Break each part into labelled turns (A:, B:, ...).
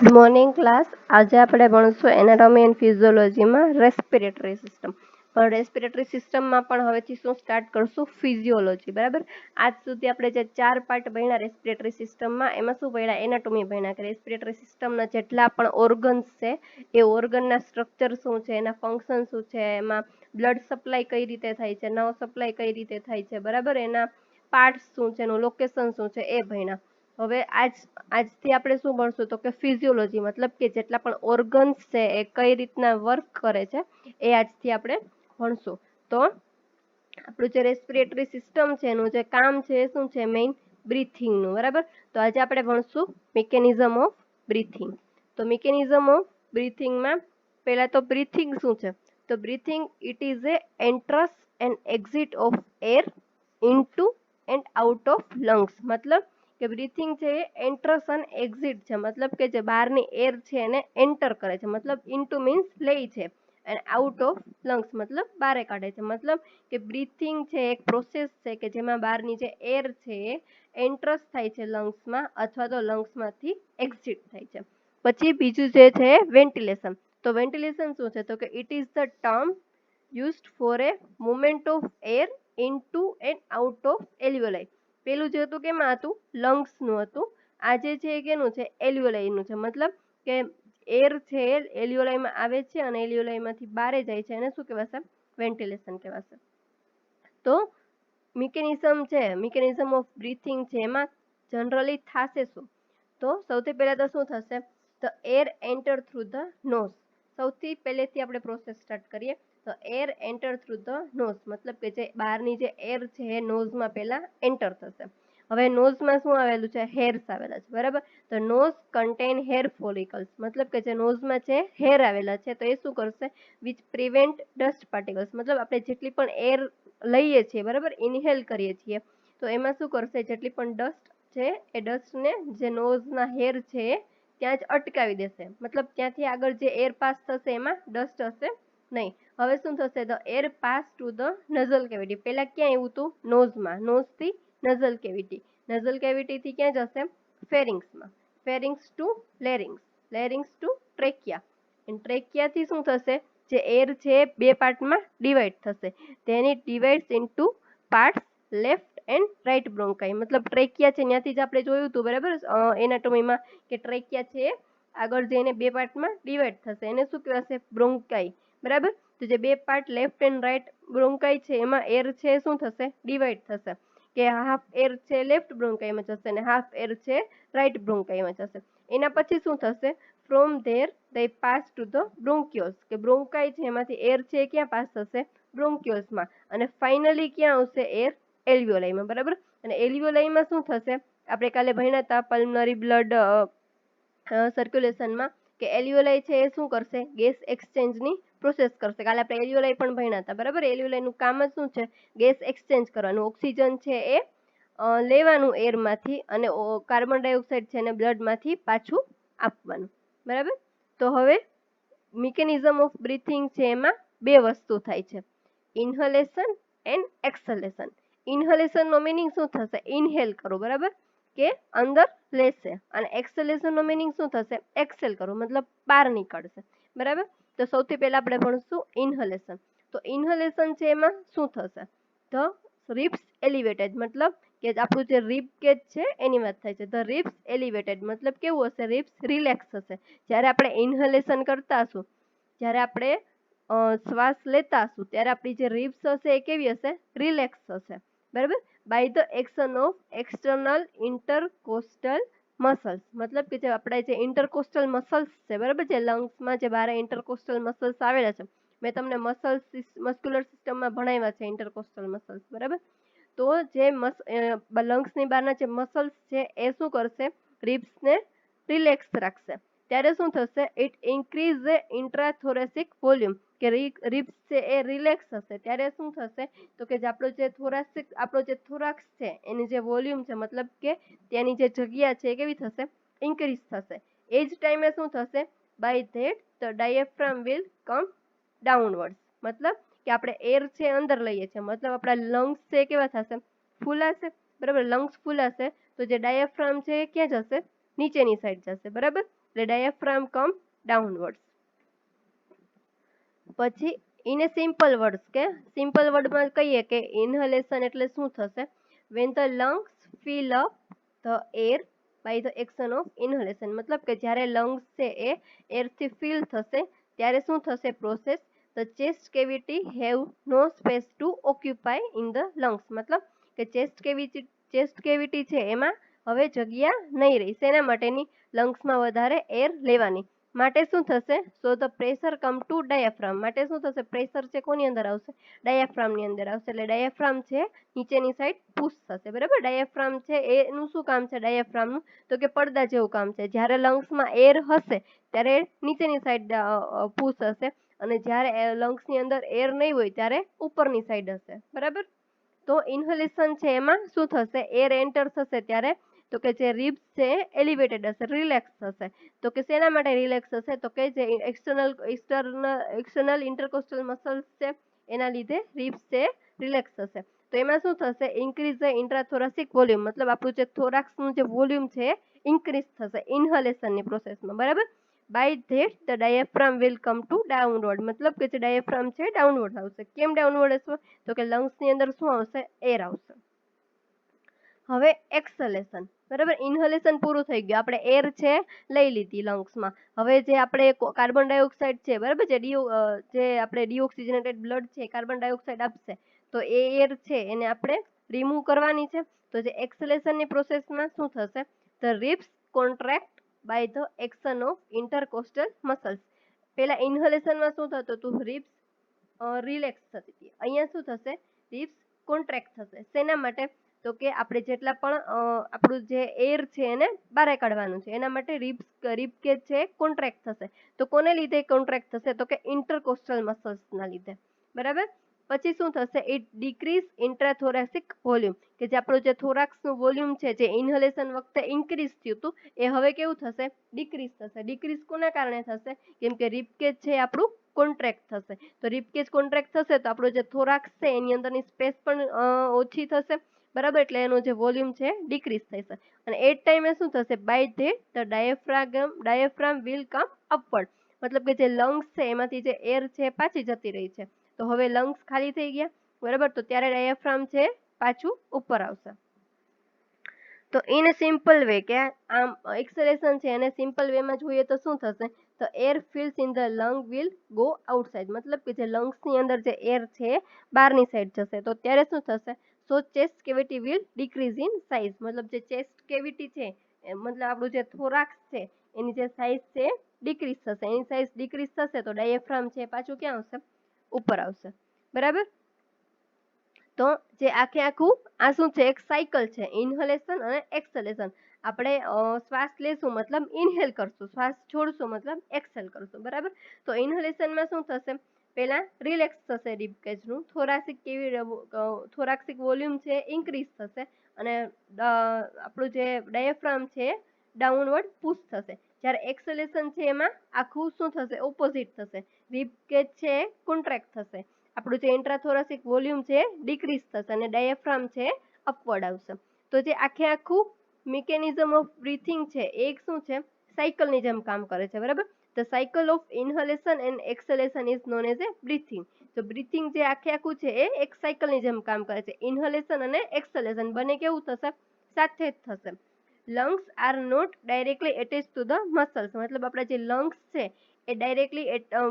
A: Good morning class. આજે આપણે ભણશું anatomy and ફિઝિયોલોજીમાં respiratory system. પણ રેસ્પિરેટરી સિસ્ટમમાં પણ હવેથી શું સ્ટાર્ટ કરશું? ફિઝિયોલોજી. બરાબર. આજ સુધી આપણે જે 4 પાર્ટ ભણ્યા રેસ્પિરેટરી સિસ્ટમમાં, એમાં શું ભણ્યા? એનાટોમી ભણ્યા કે રેસ્પિરેટરી સિસ્ટમના જેટલા પણ ઓર્ગન્સ છે એ ઓર્ગનના સ્ટ્રક્ચર શું છે, એના ફંક્શન શું છે, એમાં બ્લડ સપ્લાય કઈ રીતે થાય છે, નર્વ સપ્લાય કઈ રીતે થાય છે, બરાબર, એના પાર્ટ્સ શું છે, એનું લોકેશન શું છે, એ ભણ્યા. હવે આજથી આપણે શું ભણશું તો કે ફિઝિયોલોજી, મતલબ કે જેટલા પણ ઓર્ગન્સ છે એ કઈ રીતના વર્ક કરે છે એ આજથી આપણે ભણશું. તો આપણું જે રેસ્પિરેટરી સિસ્ટમ છે એનું જે કામ છે એ શું છે? મેઇન બ્રીથિંગનું. બરાબર. તો આજે આપણે ભણશું મિકેનિઝમ ઓફ બ્રીથિંગ. તો મિકેનિઝમ ઓફ બ્રીથિંગમાં પહેલા તો બ્રીથિંગ શું છે? તો breathing it is A એન્ટ્રસ and exit of air into and out of lungs. મતલબ કે બ્રીથિંગ છે એ એન્ટ્રસ અને એક્ઝિટ છે, મતલબ કે જે બહારની એર છે એને એન્ટર કરે છે, મતલબ ઇનટુ મીન્સ લે છે, અને આઉટ ઓફ લંગ્સ મતલબ બહાર કાઢે છે. મતલબ કે બ્રીથિંગ છે એક પ્રોસેસ છે કે જેમાં બહારની જે એર છે એ એન્ટ્રસ થાય છે લંગ્સમાં, અથવા તો લંગ્સમાંથી એક્ઝિટ થાય છે. પછી બીજું જે છે વેન્ટિલેશન. તો વેન્ટિલેશન શું છે? તો કે it is the term used for a movement of air into and out of alveoli. પેલું જે હતું કેમાં હતું? લંગ્સનું હતું. આ જે છે એ કેનું છે? એલ્વિયોલાઈનું છે. મતલબ કે એર છે એલ્વિયોલાઈમાં આવે છે અને એલ્વિયોલાઈમાંથી બહાર જાય છે, એને શું કહેવાશે? વેન્ટિલેશન કહેવાશે. તો મિકેનિઝમ છે, મિકેનિઝમ ઓફ બ્રીથિંગ છે, એમાં જનરલી થશે શું? તો સૌથી પહેલા તો શું થશે? તો air enter through the nose. સૌથી પહેલેથી આપણે પ્રોસેસ સ્ટાર્ટ કરીએ. તો air enter through the nose, મતલબ કે જે બહારની જે એર છે એ નોઝમાં પહેલા એન્ટર થશે. હવે નોઝમાં શું આવેલું છે? હેર્સ આવેલા છે. બરાબર. તો નોઝ કન્ટેન હેર ફોલિકલ્સ, મતલબ કે જે નોઝમાં છે હેર આવેલા છે, તો એ શું કરશે? Which prevent dust particles. મતલબ આપણે જેટલી પણ એર લઈએ છીએ, બરાબર, ઇનહેલ કરીએ છીએ, તો એમાં શું કરશે? જેટલી પણ ડસ્ટ છે એ ડસ્ટને જે નોઝના હેર છે ત્યાં જ અટકાવી દેશે. મતલબ ત્યાંથી આગળ જે એર પાસ થશે એમાં ડસ્ટ હશે નહીં. હવે શું થશે? The air pass to the nasal cavity. પહેલા ક્યાં આવ્યું હતું? નોઝમાં. નોઝથી નઝલ કેવિટી. નઝલ કેવિટીથી ક્યાં જશે? ફેરિંગ્સમાં. ફેરિંગ્સ two larynx. Larynx two ટ્રેકિયા. And ટ્રેકિયાથી શું થશે? જે એર છે બે પાર્ટમાં ડિવાઈડ થશે. તેની divides into parts left and right bronchi. મતલબ ટ્રેકિયા છે ત્યાંથી જ આપણે જોયું હતું, બરાબર, એનાટોમીમાં, કે ટ્રેકિયા છે આગળ જઈને બે પાર્ટમાં ડિવાઈડ થશે, એને શું કહેવાશે? બ્રોન્કાઈ. બરાબર. તો જે બે part left and right bronchi છે એમાં એર છે શું થશે? ડિવાઈડ થશે, કે હાફ એર છે લેફ્ટ બ્રોન્કાઈમાં જશે અને હાફ એર છે રાઈટ બ્રોન્કાઈમાં જશે. એના પછી શું થશે? From there they pass to the bronchioles. કે બ્રોન્કાઈ છે એમાંથી એર છે ક્યાં પાસ થશે? બ્રોન્ક્યોલ્સમાં. અને ફાઇનલી ક્યાં આવશે એર? એલ્વિયોલાઈમાં. બરાબર. અને એલ્વિયોલાઈમાં શું થશે? આપણે કાલે ભણ્યા હતા પલ્મનરી બ્લડ સર્ક્યુલેશનમાં, કે એલ્વિયોલાઈ છે એ શું કરશે? ગેસ એક્સચેન્જની પ્રોસેસ કરશે. કાલે આપણે એલ્વિયોલાઈ પણ ભણ્યા હતા, બરાબર. એલ્વિયોલાઈનું કામ જ શું છે? ગેસ એક્સચેન્જ કરવાનું. ઓક્સિજન છે એ લેવાનું એરમાંથી, અને કાર્બન ડાયોક્સાઇડ છે એને બ્લડમાંથી પાછું આપવાનું. બરાબર. તો હવે મિકેનિઝમ ઓફ બ્રીથિંગ છે એમાં બે વસ્તુ થાય છે, ઇન્હલેશન એન્ડ એક્સહલેશન. ઇન્હલેશનનો મિનિંગ શું થશે? ઇનહેલ કરો, બરાબર, કે અંદર લેશે, અને એક્સહલેશનનો મિનિંગ શું થશે? એક્સેલ કરો, મતલબ બહાર નીકળશે. બરાબર. તો સૌથી પહેલા આપણે ભણશું ઇન્હલેશન. તો ઇન્હલેશન છે એમાં શું થશે? ધ રિબ્સ એલિવેટેડ, મતલબ કે આપણું જે રિબ કેજ છે એની વાત થાય છે. ધ રિબ્સ એલિવેટેડ મતલબ કેવું હશે? રિબ્સ રિલેક્સ હશે. જ્યારે આપણે ઇન્હલેશન કરતા હશું, જ્યારે આપણે શ્વાસ લેતા હશું, ત્યારે આપણી જે રિબ્સ હશે એ કેવી હશે? રિલેક્સ હશે. બરાબર. By the action of external intercostal muscles. મતલબ કે જે આપણા જે ઇન્ટરકોસ્ટલ મસલ્સ છે, બરાબર, જે લંગ્સમાં જે બહાર ઇન્ટરકોસ્ટલ મસલ્સ આવેલા છે, મેં તમને મસ્ક્યુલર સિસ્ટમમાં ભણાવ્યા છે ઇન્ટરકોસ્ટલ મસલ્સ, બરાબર. તો જે લંગ્સની બહારના જે મસલ્સ છે એ શું કરશે? રિબ્સને રિલેક્સ રાખશે. ત્યારે શું થશે? It increase the intrathoracic volume. કે રિબ્સ છે એ રિલેક્સ હશે ત્યારે શું થશે? તો કે આપણો જે થોરાક્સ છે એની જે વોલ્યુમ છે, મતલબ કે ત્યાંની જે જગ્યા છે એ કેવી થશે? ઇન્ક્રીઝ થશે. એ જ ટાઈમે શું થશે? By that the diaphragm will come downward. મતલબ કે આપણે એર છે અંદર લઈએ છીએ, મતલબ આપણા લંગ્સ છે કેવા થશે? ફૂલાશે. બરાબર. લંગ્સ ફૂલાશે તો જે ડાયાફ્રામ છે એ ક્યાં જશે? નીચેની સાઈડ જશે. બરાબર. એટલે ડાયાફ્રામ કમ ડાઉનવર્ડ્સ. પછી ઇન એ સિમ્પલ વર્ડ્સ કે સિમ્પલ વર્ડમાં કહીએ કે ઇન્હલેશન એટલે શું થશે? When the lungs fill up the air by the action of inhalation, મતલબ કે જ્યારે લંગ્સ છે એ એરથી ફિલ થશે ત્યારે શું થશે process? The chest cavity have no space to occupy in the lungs, મતલબ કે ચેસ્ટ કેવિટી છે એમાં હવે જગ્યા નહીં રહી. શેના માટેની? લંગ્સમાં વધારે એર લેવાની માટે શું થશે? So the pressure come to diaphragm, માટે શું થશે? પ્રેશર છે કોની અંદર આવશે? ડાયાફ્રામની અંદર આવશે. એટલે ડાયાફ્રામ છે નીચેની સાઈડ પુશ થશે. બરાબર, ડાયાફ્રામ છે એનું શું કામ છે ડાયાફ્રામનું? તો કે પડદા જેવું કામ છે. જ્યારે લંગ્સમાં એર હશે ત્યારે નીચેની સાઈડ પુશ હશે, અને જ્યારે લંગ્સની અંદર એર નહીં હોય ત્યારે ઉપરની સાઈડ હશે. બરાબર, તો ઇન્હલેશન છે એમાં શું થશે? એર એન્ટર થશે ત્યારે તો કે જે રિબ્સ છે એલિવેટેડ હશે, રિલેક્સ થશે. તો કે શેના માટે રિલેક્સ થશે? તો કે જે એક્સટર્નલ ઇન્ટરકોસ્ટલ મસલ્સ છે એના લીધે રિબ્સ છે રિલેક્સ થશે. તો એમાં શું થશે? ઇન્ક્રીઝ ધ ઇન્ટ્રાથોરાસિક વોલ્યુમ, મતલબ આપણું જે થોરાક્સનું જે વોલ્યુમ છે ઇન્ક્રીઝ થશે ઇન્હલેશનની પ્રોસેસમાં. બરાબર, by that the diaphragm will come to downward, મતલબ કે જે ડાયાફ્રામ છે ડાઉનવર્ડ આવશે. કેમ ડાઉનવર્ડ હશે? તો કે લંગ્સની અંદર શું આવશે? એર આવશે. હવે એક્સલેશન. બરાબર, ઇન્હલેશન પૂરું થઈ ગયું, આપણે એર છે લઈ લીધી લંગ્સમાં. હવે જે આપણે કાર્બન ડાયોક્સાઇડ છે, બરાબર, જે આપણે ડીઓક્સિજનેટેડ બ્લડ છે કાર્બન ડાયોક્સાઇડ આપશે, તો એ એર છે એને આપણે રિમૂવ કરવાની છે. તો જે એક્સલેશનની પ્રોસેસમાં શું થશે? The ribs contract by the action of intercostal muscles. પેલા ઇન્હલેશનમાં શું થતું હતું? રિબ્સ રિલેક્સ થતી હતી. અહીંયા શું થશે? રિબ્સ કોન્ટ્રાક્ટ થશે. શેના માટે? તો કે આપણે જેટલા પણ આપણું જે એર છે એને બહાર કાઢવાનું છે એના માટે રિબ કેજ છે કોન્ટ્રાક્ટ થશે. તો કોને લીધે કોન્ટ્રાક્ટ થશે? તો કે ઇન્ટરકોસ્ટલ મસલ્સના લીધે. બરાબર, પછી શું થશે? ઇટ ડિક્રીઝ ઇન્ટ્રાથોરેસિક વોલ્યુમ, કે જે આપણું જે થોરાક્સનું વોલ્યુમ છે જે ઇન્હલેશન વખતે ઇન્ક્રીઝ થયું હતું એ હવે કેવું થશે? ડિક્રીઝ થશે. ડિક્રીઝ કોના કારણે થશે? કેમ કે રિબ કેજ છે આપણું કોન્ટ્રાક્ટ થશે. તો રિબ કેજ કોન્ટ્રાક્ટ થશે તો આપણું જે થોરાક્સ છે એની અંદરની સ્પેસ પણ ઓછી થશે. બરાબર, એટલે એનું જે વોલ્યુમ છે ડિક્રીઝ થશે. અને એ ટાઈમે શું થશે? By that the diaphragm will come upward, મતલબ કે જે લંગ્સ છે એમાંથી જે એર છે પાછી જતી રહી છે. તો હવે લંગ્સ ખાલી થઈ ગયા. બરાબર, તો ત્યારે ડાયાફ્રામ છે પાછું ઉપર આવશે. તો ઇન સિમ્પલ વે કે આમ એક્સલેશન છે એને સિમ્પલ વેમાં જોઈએ તો શું થશે? તો air fills in the lung will go outside, મતલબ કે જે લંગ્સની અંદર જે એર છે બહારની સાઈડ જશે. તો ત્યારે શું થશે? So chest cavity will decrease in size, મતલબ જે ચેસ્ટ કેવિટી છે મતલબ આપણું જે થોરાક્સ છે એની જે સાઇઝ છે ડિક્રીઝ થશે. એની સાઇઝ ડિક્રીઝ થશે તો ડાયાફ્રામ છે પાછું ક્યાં આવશે? ઉપર આવશે. બરાબર, તો જે આખું આ શું છે? એક સાયકલ છે, ઇન્હલેશન અને એક્સલેશન. આપણે શ્વાસ લેશું મતલબ ઇનહેલ કરશું, શ્વાસ છોડશું મતલબ એક્સેલ કરશું. બરાબર, તો ઇન્હલેશનમાં શું થશે? પહેલા રિલેક્સ થશે રિબ કેજનું, થોરાક્સિક વોલ્યુમ છે ઇન્ક્રીઝ થશે, અને આપણું જે ડાયાફ્રામ છે ડાઉનવર્ડ પુશ થશે. જ્યારે એક્સલેશન છે એમાં આખું શું થશે? ઓપોઝિટ થશે. રિબ કેજ છે કોન્ટ્રાક્ટ થશે, આપણું જે ઇન્ટ્રાથોરાસિક વોલ્યુમ છે ડિક્રીઝ થશે, અને ડાયાફ્રામ છે અપવર્ડ આવશે. તો જે આખું મિકેનિઝમ ઓફ બ્રીથિંગ છે એક શું છે? સાયકલની જેમ કામ કરે છે. બરાબર, the cycle of inhalation and exhalation is known as a breathing. તો બ્રીથિંગ જે આખું છે એ એક સાયકલની જેમ કામ કરે છે. ઇન્હલેશન અને એક્સલેશન બંને કેવું થશે? સાથે જ થશે. Lungs are not directly attach to the muscles, મતલબ આપણા જે લંગ્સ છે એ ડાયરેક્ટલી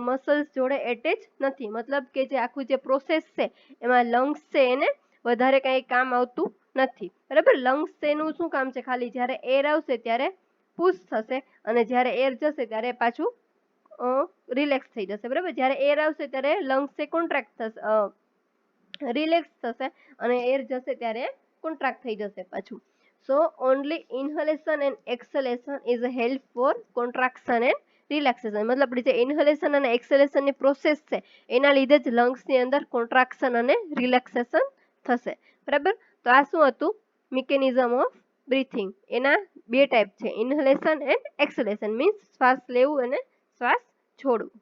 A: મસલ્સ જોડે એટેચ નથી. મતલબ કે જે આખું જે પ્રોસેસ છે એમાં લંગ્સ છે એને વધારે કંઈ કામ આવતું નથી. બરાબર, લંગ્સ એનું શું કામ છે? ખાલી જ્યારે એર આવશે ત્યારે પુશ થશે, અને જ્યારે એર જશે ત્યારે પાછું રિલેક્સ થઈ જશે. બરાબર, જ્યારે એર આવશે ત્યારે લંગ્સ એ કોન્ટ્રાક્ટ થશે, રિલેક્સ થશે, અને એર જશે ત્યારે કોન્ટ્રાક્ટ થઈ જશે પાછું. So only inhalation and exhalation is a help for contraction and relaxation, મતલબ જે ઇન્હલેશન અને એક્સલેશનની પ્રોસેસ છે એના લીધે જ લંગ્સની અંદર કોન્ટ્રાક્શન અને રિલેક્સેશન થશે. બરાબર, તો આ શું હતું? Mechanism of breathing. એના બે ટાઈપ છે, ઇન્હલેશન એન્ડ એક્સલેશન, મીન્સ શ્વાસ લેવું અને શ્વાસ છોડવું.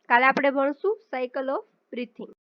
A: કાલે આપણે ભણશું સાયકલ ઓફ બ્રીથિંગ.